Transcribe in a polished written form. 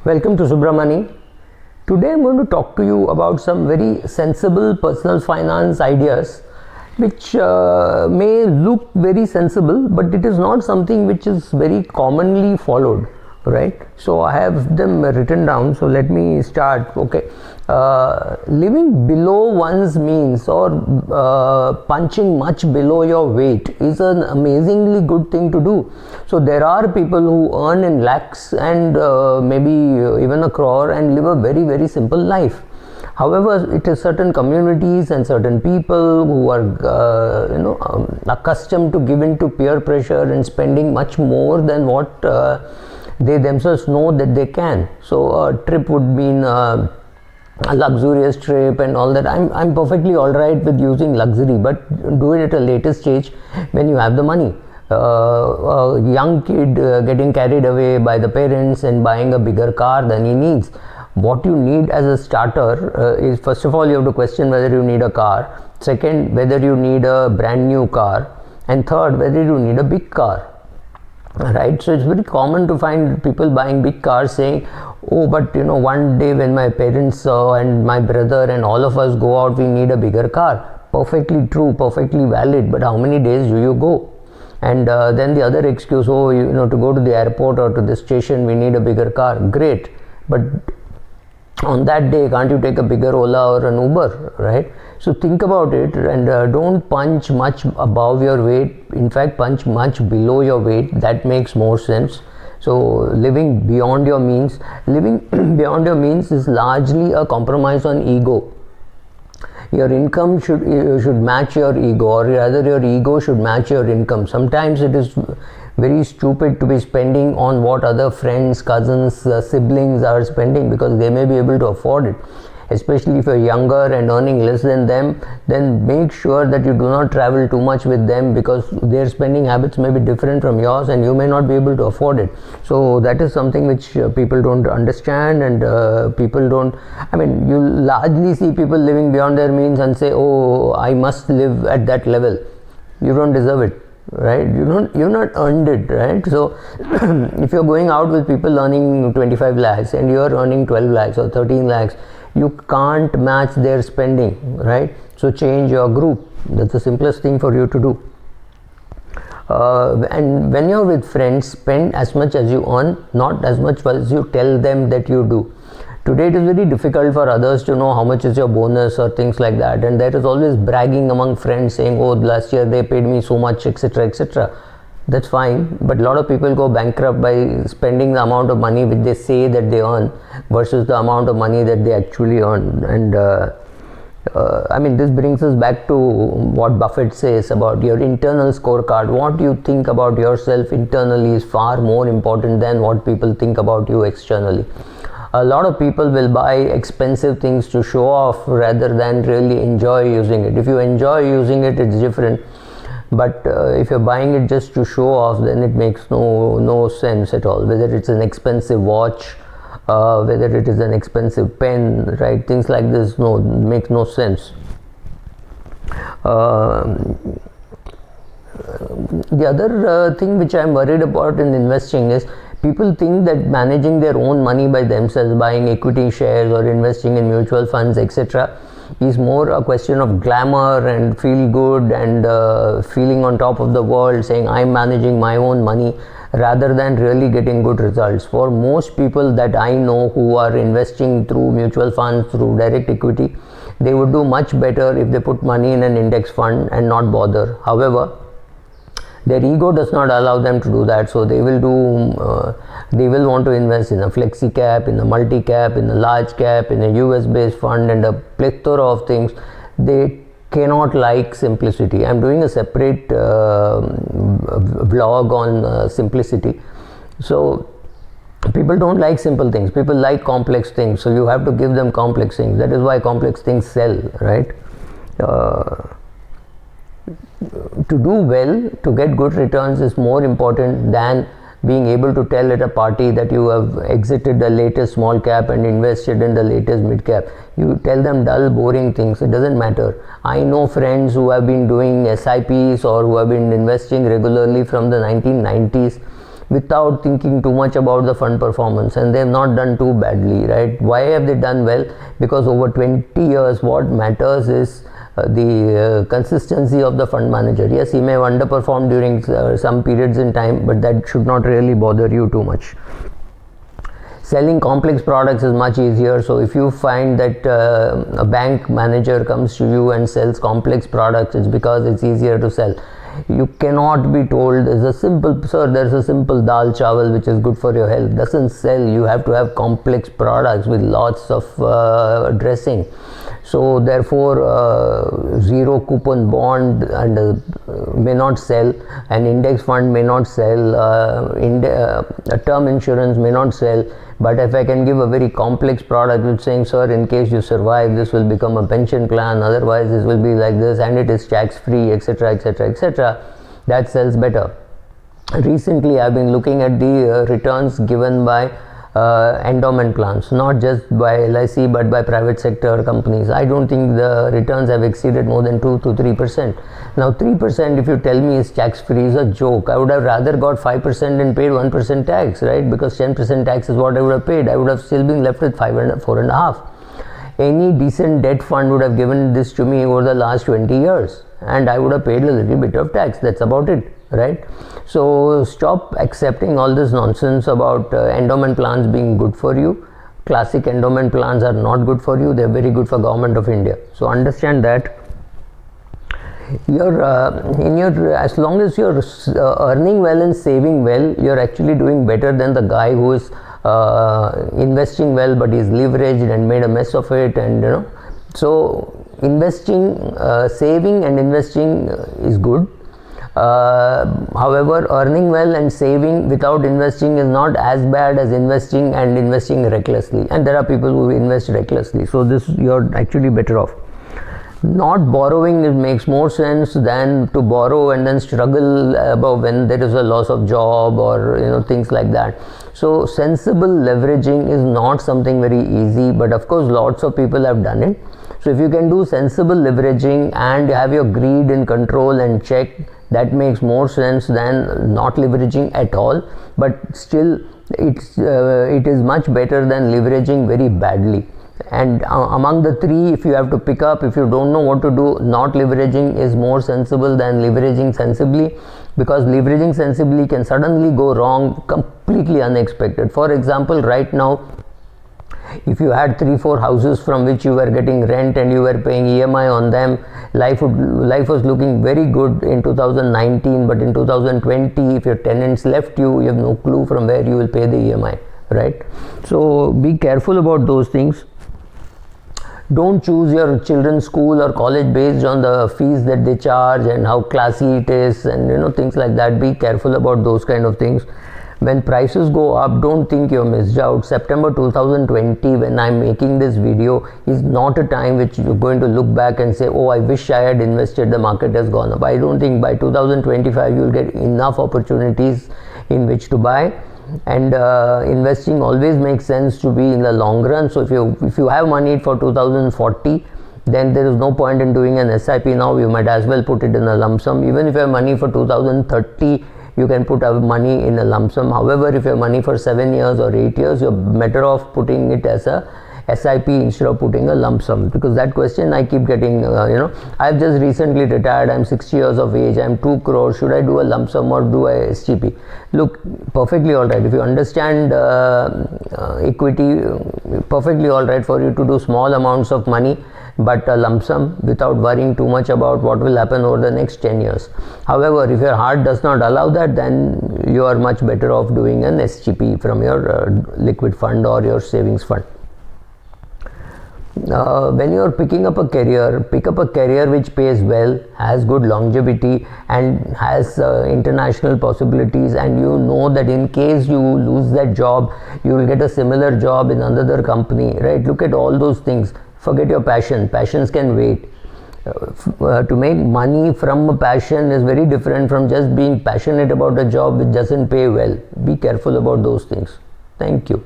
Welcome to Subramani. Today I'm going to talk to you about some very sensible personal finance ideas which may look very sensible, but it is not something which is very commonly followed, right? So I have them written down, so let me start. Okay, living below one's means or punching much below your weight is an amazingly good thing to do. So there are people who earn in lakhs and maybe even a crore and live a very, very simple life. However, it is certain communities and certain people who are accustomed to giving to peer pressure and spending much more than what they themselves know that they can. So a trip would mean a luxurious trip and all that. I'm perfectly all right with using luxury, but do it at a later stage when you have the money. A young kid getting carried away by the parents and buying a bigger car than he needs. What you need as a starter is, first of all, you have to question whether you need a car. Second, whether you need a brand new car. And third, whether you need a big car. Right? So it's very common to find people buying big cars saying, oh, but one day when my parents and my brother and all of us go out, we need a bigger car. Perfectly true, perfectly valid, but how many days do you go? And then the other excuse, to go to the airport or to the station, we need a bigger car. Great, but on that day, can't you take a bigger Ola or an Uber, right? So think about it and don't punch much above your weight. In fact, punch much below your weight. That makes more sense. So living beyond your means, is largely a compromise on ego. Your income should match your ego, or rather your ego should match your income. Sometimes it is very stupid to be spending on what other friends, cousins, siblings are spending because they may be able to afford it. Especially if you're younger and earning less than them, then make sure that you do not travel too much with them because their spending habits may be different from yours and you may not be able to afford it. So that is something which people don't understand, and you largely see people living beyond their means and say, oh, I must live at that level. You don't deserve it. Right, you've not earned it, right? So if you're going out with people earning 25 lakhs and you're earning 12 lakhs or 13 lakhs, you can't match their spending, right? So change your group. That's the simplest thing for you to do. And when you're with friends, spend as much as you earn, not as much as you tell them that you do. Today it is very difficult for others to know how much is your bonus or things like that, and there is always bragging among friends saying, oh, last year they paid me so much, etc., etc. That's fine, but a lot of people go bankrupt by spending the amount of money which they say that they earn versus the amount of money that they actually earn. And this brings us back to what Buffett says about your internal scorecard. What you think about yourself internally is far more important than what people think about you externally. A lot of people will buy expensive things to show off rather than really enjoy using it. If you enjoy using it, it's different. But if you're buying it just to show off, then it makes no sense at all. Whether it's an expensive watch, whether it is an expensive pen, right? Things like this, makes no sense. The other thing which I'm worried about in investing is people think that managing their own money by themselves, buying equity shares or investing in mutual funds, etc., is more a question of glamour and feel good and feeling on top of the world, saying I'm managing my own money, rather than really getting good results. For most people that I know who are investing through mutual funds, through direct equity, they would do much better if they put money in an index fund and not bother. However, their ego does not allow them to do that, so they will want to invest in a flexi cap, in a multi cap, in a large cap, in a US based fund, and a plethora of things. They cannot like simplicity. I'm doing a separate vlog on simplicity. So people don't like simple things, people like complex things, so you have to give them complex things. That is why complex things sell, right? To do well, to get good returns is more important than being able to tell at a party that you have exited the latest small cap and invested in the latest mid cap. You tell them dull, boring things. It doesn't matter. I know friends who have been doing SIPs or who have been investing regularly from the 1990s. without thinking too much about the fund performance, and they have not done too badly, right? Why have they done well? Because over 20 years what matters is the consistency of the fund manager. Yes, he may have underperformed during some periods in time, but that should not really bother you too much. Selling complex products is much easier. So if you find that a bank manager comes to you and sells complex products, it's because it's easier to sell. You cannot be told there's a simple dal chawal which is good for your health. Doesn't sell. You have to have complex products with lots of dressing. So therefore zero coupon bond and may not sell, an index fund may not sell, a term insurance may not sell. But if I can give a very complex product which saying, sir, in case you survive, this will become a pension plan, otherwise this will be like this, and it is tax free, etc., etc., etc., that sells better. Recently I've been looking at the returns given by endowment plans, not just by LIC but by private sector companies. I don't think the returns have exceeded more than 2 to 3%. Now 3%, if you tell me is tax free, is a joke. I would have rather got 5% and paid 1% tax, right? Because 10% tax is what I would have paid. I would have still been left with 4.5. Any decent debt fund would have given this to me over the last 20 years, and I would have paid a little bit of tax. That's about it, right? So stop accepting all this nonsense about endowment plans being good for you. Classic endowment plans are not good for you. They're very good for Government of India. So understand that. As long as you're earning well and saving well, you're actually doing better than the guy who is investing well but is leveraged and made a mess of it. And so investing, saving and investing is good. However, earning well and saving without investing is not as bad as investing and investing recklessly. And there are people who invest recklessly. So you're actually better off. Not borrowing makes more sense than to borrow and then struggle about when there is a loss of job or things like that. So sensible leveraging is not something very easy, but of course lots of people have done it. So if you can do sensible leveraging and have your greed in control and check, that makes more sense than not leveraging at all. But still it is much better than leveraging very badly. And among the three, if you have to pick up, if you don't know what to do, not leveraging is more sensible than leveraging sensibly, because leveraging sensibly can suddenly go wrong completely unexpected. For example, right now, if you had 3-4 houses from which you were getting rent and you were paying EMI on them, life was looking very good in 2019, but in 2020, if your tenants left you, you have no clue from where you will pay the EMI, right? So be careful about those things. Don't choose your children's school or college based on the fees that they charge and how classy it is and things like that. Be careful about those kind of things. When prices go up, don't think you're missed out. September 2020, when I'm making this video, is not a time which you're going to look back and say, oh, I wish I had invested, the market has gone up. I don't think by 2025 you'll get enough opportunities in which to buy. And investing always makes sense to be in the long run. So if you have money for 2040, then there is no point in doing an SIP now. You might as well put it in a lump sum. Even if you have money for 2030, you can put money in a lump sum. However, if you have money for 7 years or 8 years, you're better off putting it as a SIP instead of putting a lump sum, because that question I keep getting. I've just recently retired, I'm 60 years of age, I'm 2 crores, should I do a lump sum or do a STP? Look, perfectly alright. If you understand equity, perfectly alright for you to do small amounts of money, but a lump sum without worrying too much about what will happen over the next 10 years. However, if your heart does not allow that, then you are much better off doing an STP from your liquid fund or your savings fund. When you are picking up a career, pick up a career which pays well, has good longevity and has international possibilities, and you know that in case you lose that job, you will get a similar job in another company, right? Look at all those things. Forget your passion. Passions can wait. To make money from a passion is very different from just being passionate about a job which doesn't pay well. Be careful about those things. Thank you.